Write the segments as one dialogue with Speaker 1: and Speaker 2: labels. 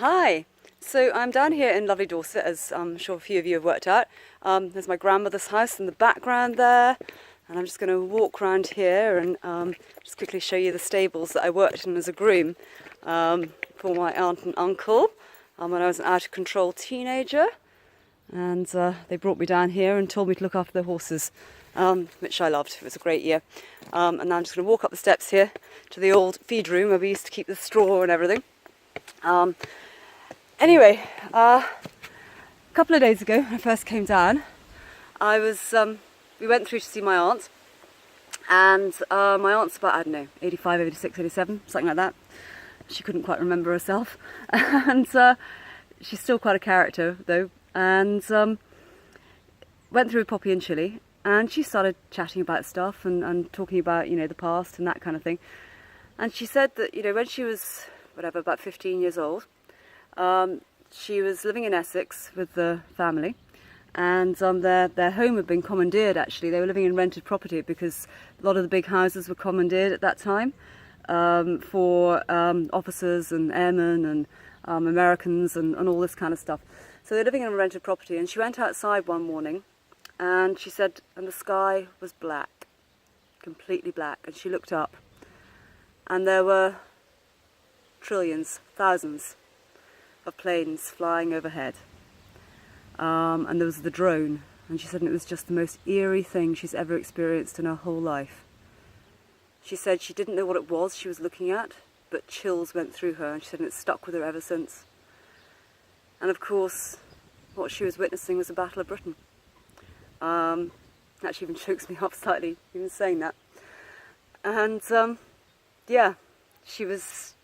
Speaker 1: Hi. So I'm down here in lovely Dorset, as I'm sure a few of you have worked out. There's my grandmother's house in the background there, and I'm just going to walk around here and just quickly show you the stables that I worked in as a groom for my aunt and uncle when I was an out-of-control teenager. And they brought me down here and told me to look after their horses, which I loved. It was a great year. And now I'm just going to walk up the steps here to the old feed room where we used to keep the straw and everything. Anyway, a couple of days ago when I first came down, we went through to see my aunt, and my aunt's about, I don't know, 85, 86, 87, something like that. She couldn't quite remember herself, and she's still quite a character though, and went through with Poppy and Chili, and she started chatting about stuff and talking about, the past and that kind of thing. And she said that, when she was, about 15 years old, she was living in Essex with the family, and their home had been commandeered. Actually, they were living in rented property because a lot of the big houses were commandeered at that time for officers and airmen and Americans and all this kind of stuff. So they're living in a rented property, and she went outside one morning, and she said, and the sky was black, completely black, and she looked up, and there were trillions, thousands of planes flying overhead, and there was the drone, and she said it was just the most eerie thing she's ever experienced in her whole life. She said she didn't know what it was she was looking at, but chills went through her, and she said it stuck with her ever since. And of course, what she was witnessing was the Battle of Britain. Actually even chokes me up slightly, even saying that. And yeah, she was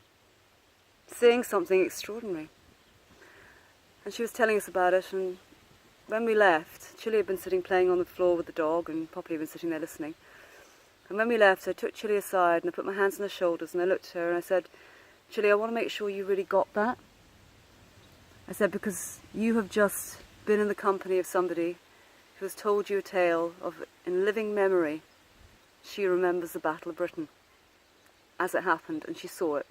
Speaker 1: seeing something extraordinary. And she was telling us about it, and when we left, Chili had been sitting playing on the floor with the dog, and Poppy had been sitting there listening. And when we left, I took Chili aside, and I put my hands on her shoulders, and I looked at her, and I said, Chili, I want to make sure you really got that. I said, because you have just been in the company of somebody who has told you a tale of, in living memory, she remembers the Battle of Britain as it happened, and she saw it.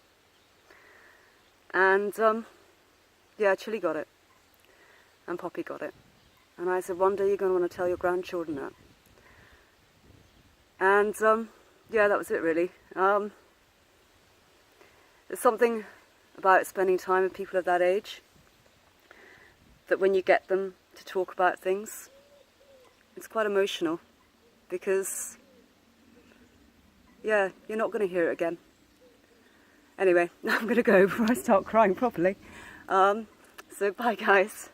Speaker 1: And yeah, Chili got it, and Poppy got it. And I said, one day you're going to want to tell your grandchildren that. And yeah, that was it really. There's something about spending time with people of that age, that when you get them to talk about things, it's quite emotional, because yeah, you're not going to hear it again. Anyway, I'm going to go before I start crying properly. So bye guys.